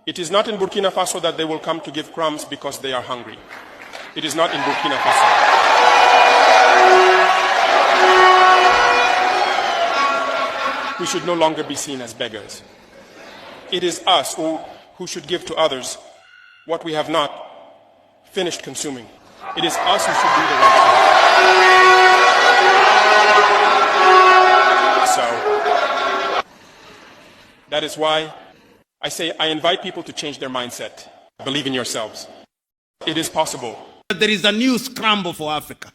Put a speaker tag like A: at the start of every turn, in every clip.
A: It is not in Burkina Faso that they will come to give crumbs because they are hungry. It is not in Burkina Faso. We should no longer be seen as beggars. It is us who should give to others what we have not finished consuming. It is us who should do the right thing. So, that is why I invite people to change their mindset. Believe in yourselves. It is possible.
B: There is a new scramble for Africa.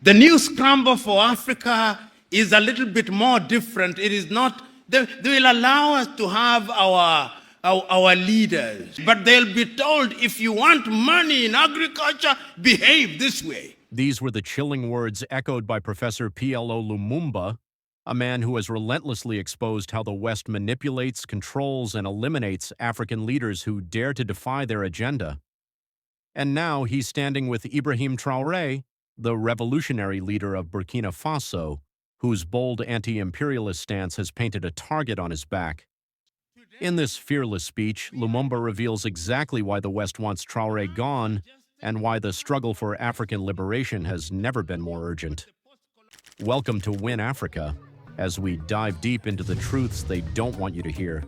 B: The new scramble for Africa is a little bit more different. It is not, they will allow us to have our leaders, but they'll be told, if you want money in agriculture, behave this way.
C: These were the chilling words echoed by Professor PLO Lumumba, a man who has relentlessly exposed how the West manipulates, controls, and eliminates African leaders who dare to defy their agenda. And now he's standing with Ibrahim Traoré, the revolutionary leader of Burkina Faso, whose bold anti-imperialist stance has painted a target on his back. In this fearless speech, Lumumba reveals exactly why the West wants Traoré gone and why the struggle for African liberation has never been more urgent. Welcome to Win Africa, as we dive deep into the truths they don't want you to hear.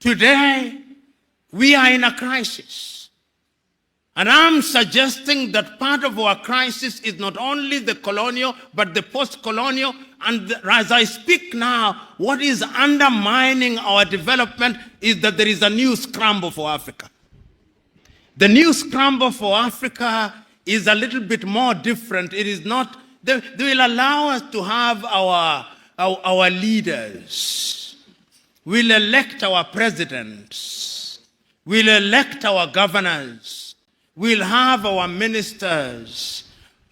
B: Today, we are in a crisis. And I'm suggesting that part of our crisis is not only the colonial, but the post-colonial. And as I speak now, what is undermining our development is that there is a new scramble for Africa. The new scramble for Africa is a little bit more different. It is not, they will allow us to have our leaders. We'll elect our presidents. We'll elect our governors. We'll have our ministers.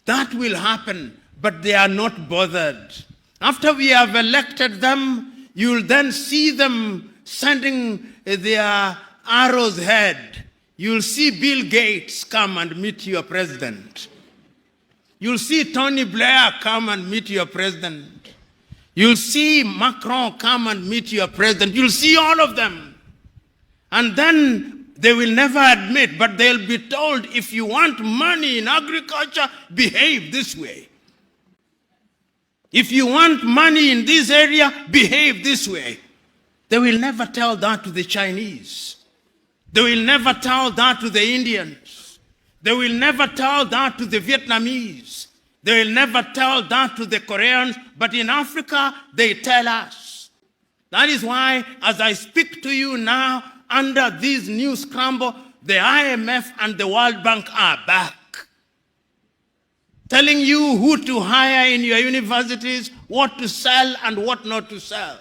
B: That will happen, but they are not bothered. After we have elected them, you'll then see them sending their arrows ahead. You'll see Bill Gates come and meet your president. You'll see Tony Blair come and meet your president. You'll see Macron come and meet your president. You'll see all of them. And then they will never admit, but they'll be told, if you want money in agriculture, behave this way. If you want money in this area, behave this way. They will never tell that to the Chinese. They will never tell that to the Indians. They will never tell that to the Vietnamese. They will never tell that to the Koreans, but in Africa, they tell us. That is why, as I speak to you now, under this new scramble, the IMF and the World Bank are back, telling you who to hire in your universities, what to sell and what not to sell.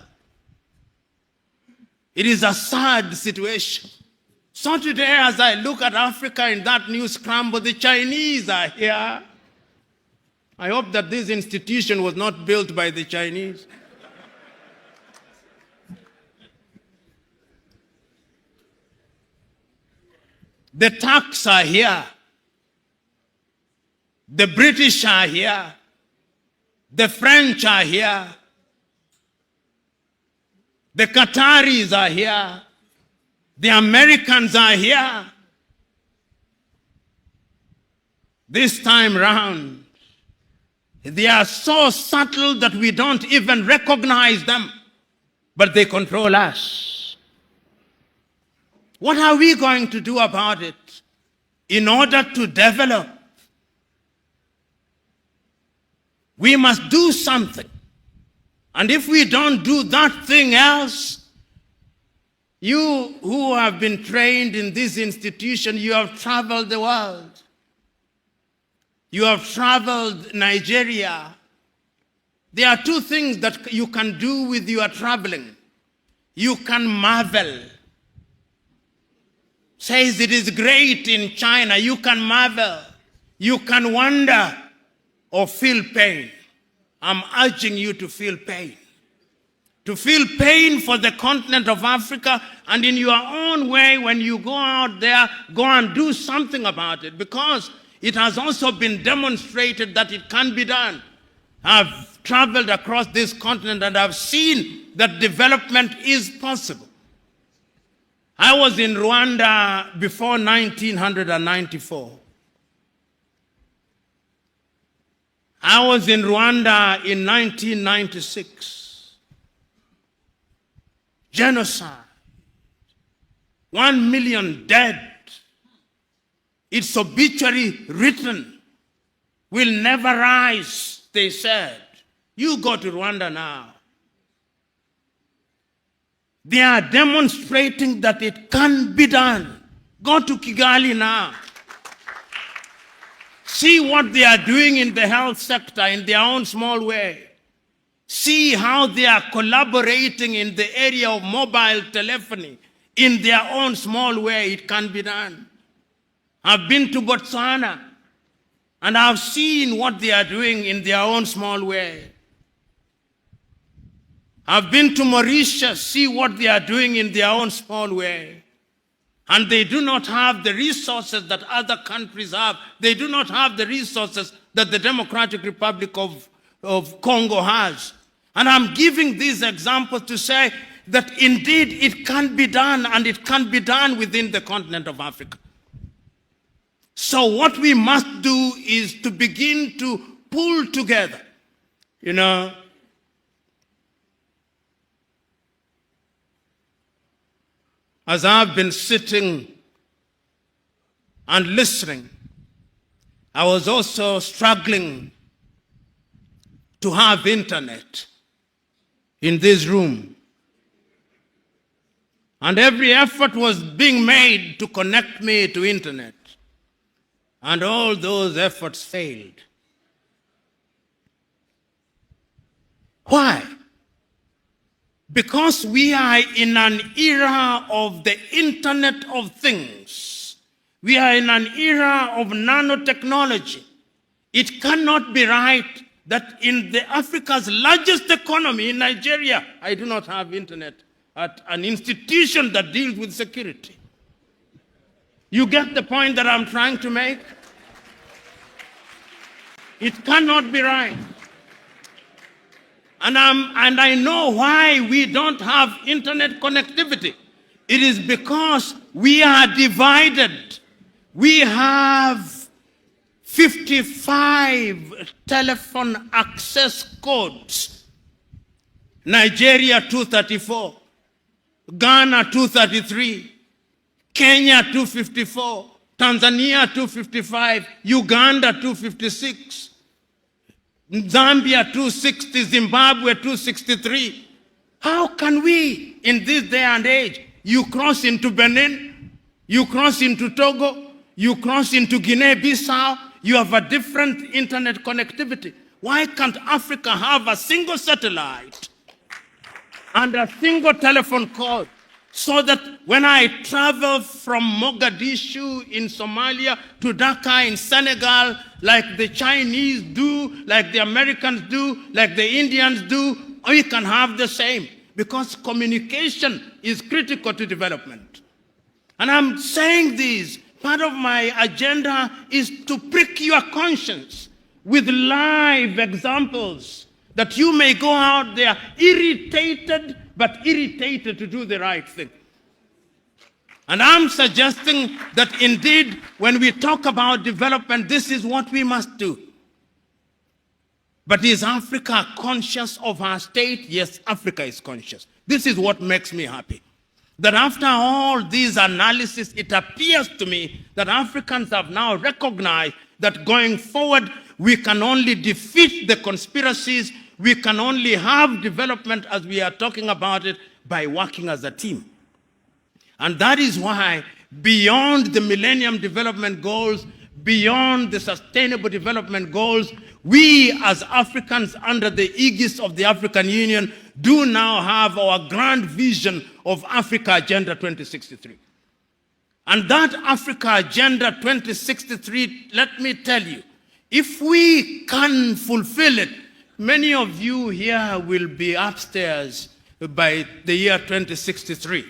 B: It is a sad situation. So today, as I look at Africa in that new scramble, the Chinese are here. I hope that this institution was not built by the Chinese. The Turks are here. The British are here. The French are here. The Qataris are here. The Americans are here. This time round, they are so subtle that we don't even recognize them, but they control us. What are we going to do about it in order to develop? We must do something. And if we don't do that thing else, you who have been trained in this institution, you have traveled the world. You have traveled Nigeria. There are two things that you can do with your traveling. You can marvel. Says it is great in China. You can marvel. You can wonder or feel pain. I'm urging you to feel pain. to feel pain for the continent of Africa, and in your own way, when you go out there, go and do something about it, because it has also been demonstrated that it can be done. I've traveled across this continent and I've seen that development is possible. I was in Rwanda before 1994. I was in Rwanda in 1996. Genocide. 1 million dead. Its obituary written. Will never rise, they said. You go to Rwanda now. They are demonstrating that it can be done. Go to Kigali now. See what they are doing in the health sector in their own small way. See how they are collaborating in the area of mobile telephony in their own small way. It can be done. I've been to Botswana and I've seen what they are doing in their own small way. I've been to Mauritius, see what they are doing in their own small way. And they do not have the resources that other countries have. They do not have the resources that the Democratic Republic of Congo has. And I'm giving these examples to say that indeed it can be done, and it can be done within the continent of Africa. So what we must do is to begin to pull together, as I've been sitting and listening, I was also struggling to have internet in this room. And every effort was being made to connect me to internet. And all those efforts failed. Why? Because we are in an era of the Internet of Things. We are in an era of nanotechnology. It cannot be right that in Africa's largest economy, in Nigeria, I do not have internet at an institution that deals with security. You get the point that I'm trying to make? It cannot be right. And I know why we don't have internet connectivity. It is because we are divided. We have 55 telephone access codes. Nigeria 234, Ghana 233, Kenya 254, Tanzania 255, Uganda 256, Zambia 260, Zimbabwe 263. How can we, in this day and age, you cross into Benin, you cross into Togo, you cross into Guinea-Bissau, you have a different internet connectivity. Why can't Africa have a single satellite and a single telephone code, so that when I travel from Mogadishu in Somalia to Dhaka in Senegal, like the Chinese do, like the Americans do, like the Indians do, we can have the same, because communication is critical to development. And I'm saying this, part of my agenda is to prick your conscience with live examples, that you may go out there irritated, but irritated to do the right thing. And I'm suggesting that indeed, when we talk about development, this is what we must do. But is Africa conscious of her state? Yes, Africa is conscious. This is what makes me happy. That after all these analysis, it appears to me that Africans have now recognized that going forward, we can only defeat the conspiracies, we can only have development as we are talking about it by working as a team. And that is why beyond the Millennium Development Goals, beyond the Sustainable Development Goals, we as Africans under the aegis of the African Union do now have our grand vision of Africa Agenda 2063. And that Africa Agenda 2063, let me tell you, if we can fulfill it, many of you here will be upstairs by the year 2063.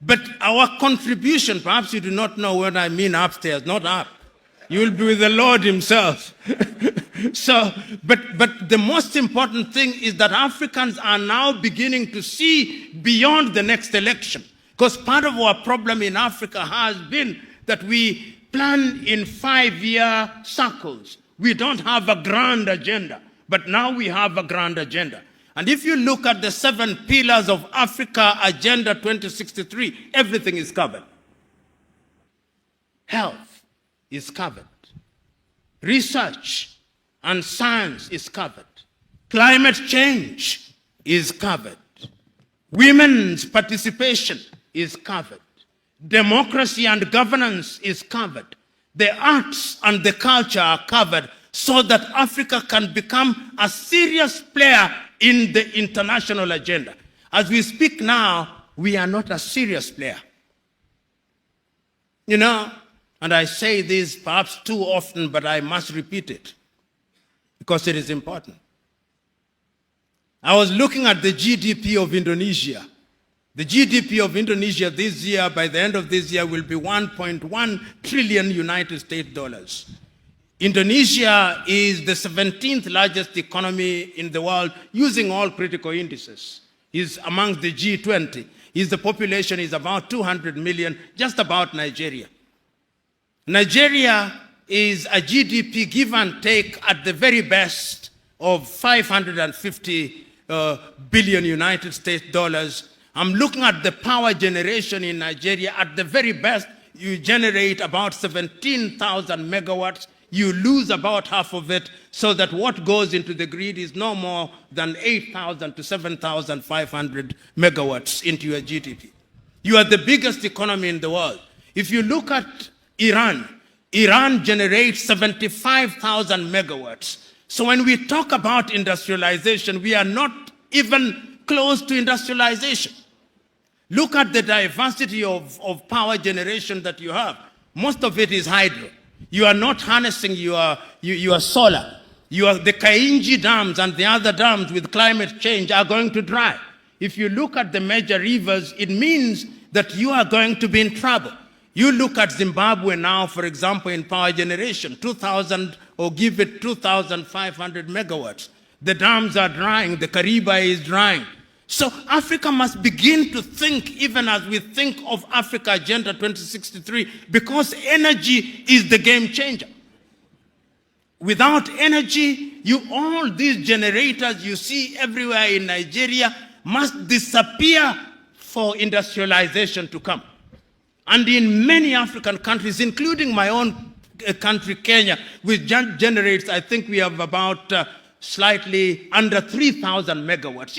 B: But our contribution, perhaps you do not know what I mean upstairs, not up. You will be with the Lord himself. But the most important thing is that Africans are now beginning to see beyond the next election. Because part of our problem in Africa has been that we plan in 5-year circles. We don't have a grand agenda, but now we have a grand agenda. And if you look at the 7 pillars of Africa Agenda 2063, everything is covered. Health is covered. Research and science is covered. Climate change is covered. Women's participation is covered. Democracy and governance is covered. The arts and the culture are covered so that Africa can become a serious player in the international agenda. As we speak now, we are not a serious player. You know, and I say this perhaps too often, but I must repeat it because it is important. I was looking at the GDP of Indonesia. The GDP of Indonesia this year, by the end of this year, will be 1.1 trillion United States dollars. Indonesia is the 17th largest economy in the world using all critical indices. It's amongst the G20. The population is about 200 million, just about Nigeria. Nigeria is a GDP give and take at the very best of 550 billion United States dollars. I'm looking at the power generation in Nigeria. At the very best, you generate about 17,000 megawatts. You lose about half of it, so that what goes into the grid is no more than 8,000 to 7,500 megawatts into your GDP. You are the biggest economy in the world. If you look at Iran generates 75,000 megawatts. So when we talk about industrialization, we are not even close to industrialization. Look at the diversity of power generation that you have. Most of it is hydro. You are not harnessing your solar. The Kainji dams and the other dams with climate change are going to dry. If you look at the major rivers, it means that you are going to be in trouble. You look at Zimbabwe now, for example, in power generation, 2,000 or give it 2,500 megawatts. The dams are drying, the Kariba is drying. So Africa must begin to think, even as we think of Africa Agenda 2063, because energy is the game changer. Without energy, all these generators you see everywhere in Nigeria must disappear for industrialization to come. And in many African countries, including my own country, Kenya, which generates, I think we have about slightly under 3,000 megawatts.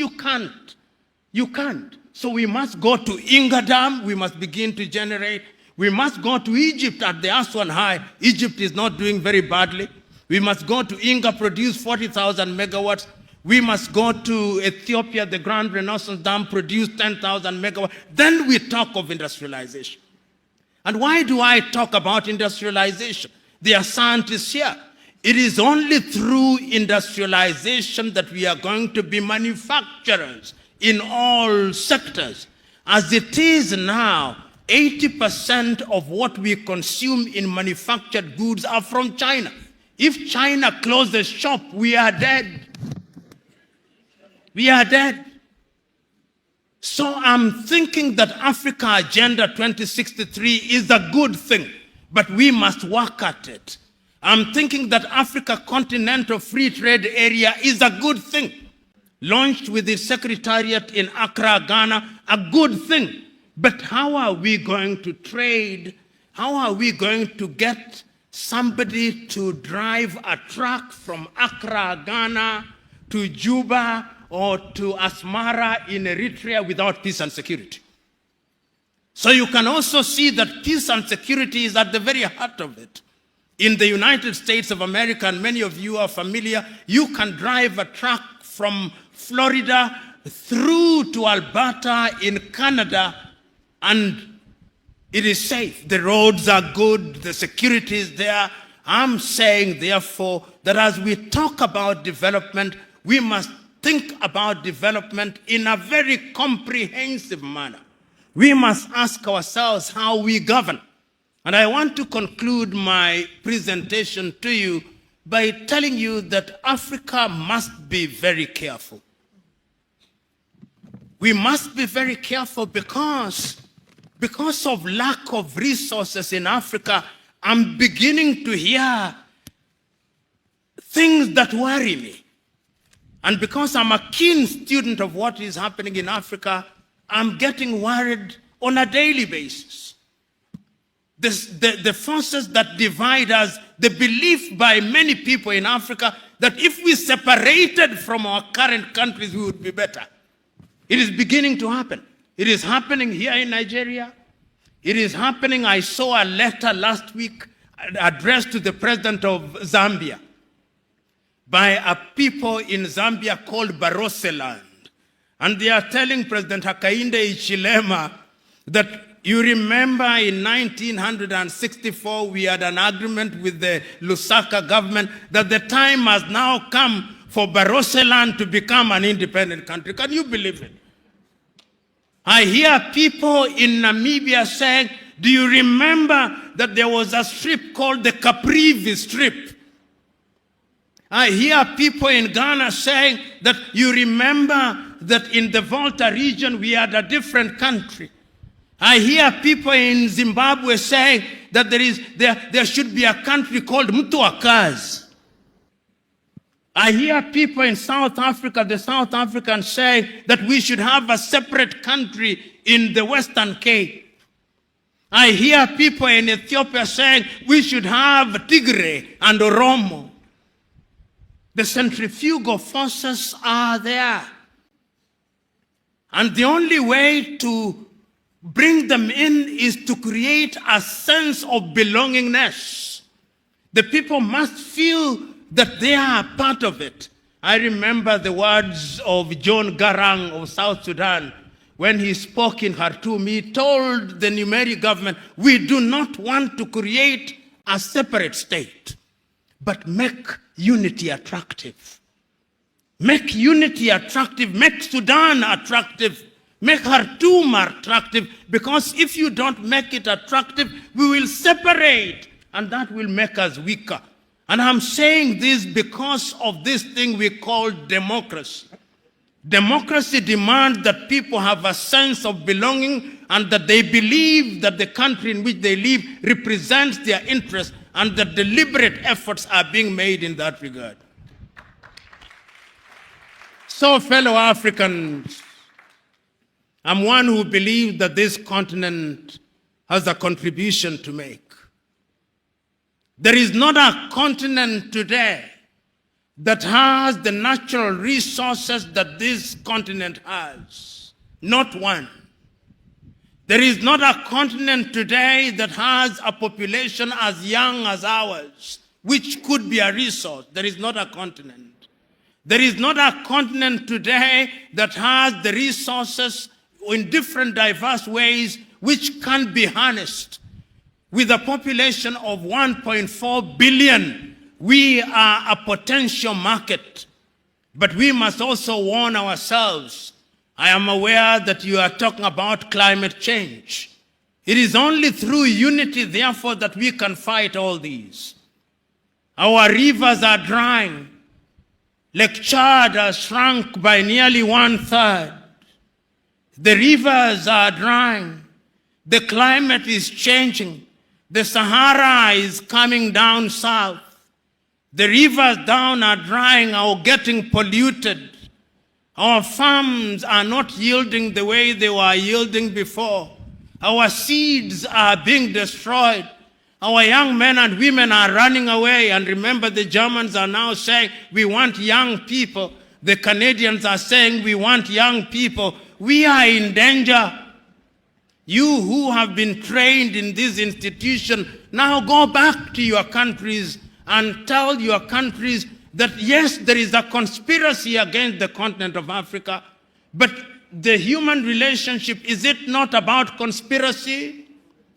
B: You can't. So we must go to Inga Dam, we must begin to generate. We must go to Egypt at the Aswan High. Egypt is not doing very badly. We must go to Inga, produce 40,000 megawatts. We must go to Ethiopia, the Grand Renaissance Dam, produce 10,000 megawatts. Then we talk of industrialization. And why do I talk about industrialization? There are scientists here. It is only through industrialization that we are going to be manufacturers in all sectors. As it is now, 80% of what we consume in manufactured goods are from China. If China closes shop, we are dead. We are dead. So I'm thinking that Africa Agenda 2063 is a good thing, but we must work at it. I'm thinking that Africa Continental Free Trade Area is a good thing. Launched with its secretariat in Accra, Ghana, a good thing. But how are we going to trade? How are we going to get somebody to drive a truck from Accra, Ghana to Juba or to Asmara in Eritrea without peace and security? So you can also see that peace and security is at the very heart of it. In the United States of America, and many of you are familiar, you can drive a truck from Florida through to Alberta in Canada, and it is safe. The roads are good, the security is there. I'm saying, therefore, that as we talk about development, we must think about development in a very comprehensive manner. We must ask ourselves how we govern. And I want to conclude my presentation to you by telling you that Africa must be very careful. We must be very careful because of lack of resources in Africa, I'm beginning to hear things that worry me. And because I'm a keen student of what is happening in Africa, I'm getting worried on a daily basis. The forces that divide us, the belief by many people in Africa that if we separated from our current countries, we would be better. It is beginning to happen. It is happening here in Nigeria. It is happening. I saw a letter last week addressed to the president of Zambia by a people in Zambia called Baroseland. And they are telling President Hakainde Hichilema that you remember in 1964 we had an agreement with the Lusaka government that the time has now come for Baroseland to become an independent country. Can you believe it? I hear people in Namibia saying, do you remember that there was a strip called the Caprivi Strip? I hear people in Ghana saying that you remember that in the Volta region we had a different country. I hear people in Zimbabwe saying that there should be a country called Mtuakazi. I hear people in South Africa, the South Africans saying that we should have a separate country in the Western Cape. I hear people in Ethiopia saying we should have Tigray and Oromo. The centrifugal forces are there. And the only way to bring them in is to create a sense of belongingness. The people must feel that they are part of it. I remember the words of John Garang of South Sudan when he spoke in Khartoum. He told the Numeri government, we do not want to create a separate state, but make unity attractive. Make unity attractive, make Sudan attractive, make Khartoum attractive, because if you don't make it attractive, we will separate, and that will make us weaker. And I'm saying this because of this thing we call democracy. Democracy demands that people have a sense of belonging and that they believe that the country in which they live represents their interests and that deliberate efforts are being made in that regard. So, fellow Africans, I'm one who believes that this continent has a contribution to make. There is not a continent today that has the natural resources that this continent has. Not one. There is not a continent today that has a population as young as ours, which could be a resource. There is not a continent. There is not a continent today that has the resources in different diverse ways which can be harnessed. With a population of 1.4 billion, we are a potential market. But we must also warn ourselves. I am aware that you are talking about climate change. It is only through unity, therefore, that we can fight all these. Our rivers are drying. Lake Chad has shrunk by nearly 1/3. The rivers are drying. The climate is changing. The Sahara is coming down south. The rivers down are drying or getting polluted. Our farms are not yielding the way they were yielding before. Our seeds are being destroyed. Our young men and women are running away. And remember, the Germans are now saying, we want young people. The Canadians are saying, we want young people. We are in danger. You who have been trained in this institution, now go back to your countries and tell your countries that yes, there is a conspiracy against the continent of Africa, but the human relationship, is it not about conspiracy?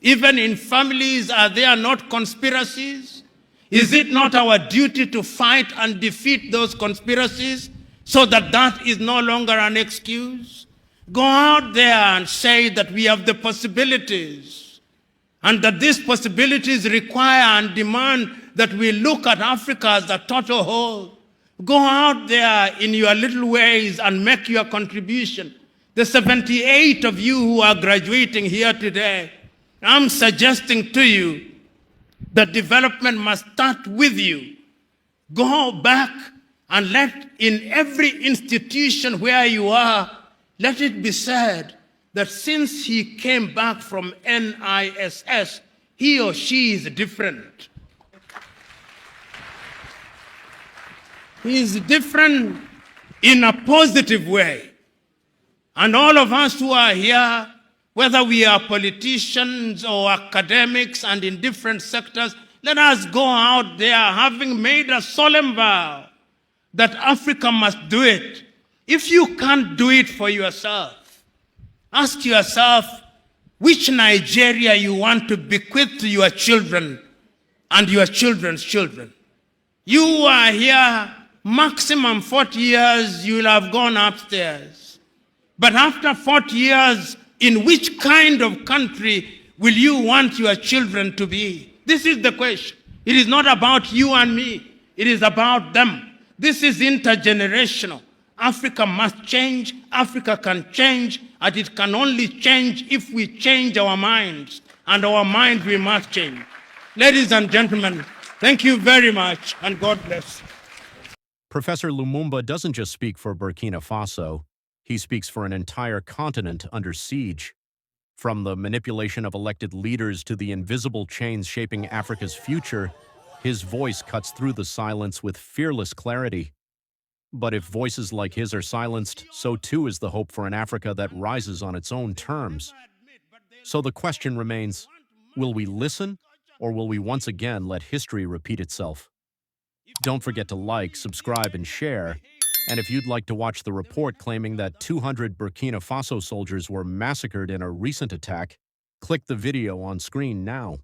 B: Even in families, are there not conspiracies? Is it not our duty to fight and defeat those conspiracies? so that that is no longer an excuse. Go out there and say that we have the possibilities, and that these possibilities require and demand that we look at Africa as a total whole. Go out there in your little ways and make your contribution. The 78 of you who are graduating here today, I'm suggesting to you that development must start with you. Go back and let in every institution where you are, let it be said that since he came back from NISS, he or she is different. He is different in a positive way. And all of us who are here, whether we are politicians or academics and in different sectors, let us go out there having made a solemn vow that Africa must do it. If you can't do it for yourself, ask yourself which Nigeria you want to bequeath to your children and your children's children. You are here, maximum 40 years, you will have gone upstairs. But after 40 years, in which kind of country will you want your children to be? This is the question. It is not about you and me. It is about them. This is intergenerational. Africa must change. Africa can change. And it can only change if we change our minds. And our minds we must change. Ladies and gentlemen, thank you very much, and God bless.
C: Professor Lumumba doesn't just speak for Burkina Faso. He speaks for an entire continent under siege. From the manipulation of elected leaders to the invisible chains shaping Africa's future, his voice cuts through the silence with fearless clarity. But if voices like his are silenced, so too is the hope for an Africa that rises on its own terms. So the question remains, will we listen, or will we once again let history repeat itself? Don't forget to like, subscribe, and share. And if you'd like to watch the report claiming that 200 Burkina Faso soldiers were massacred in a recent attack, click the video on screen now.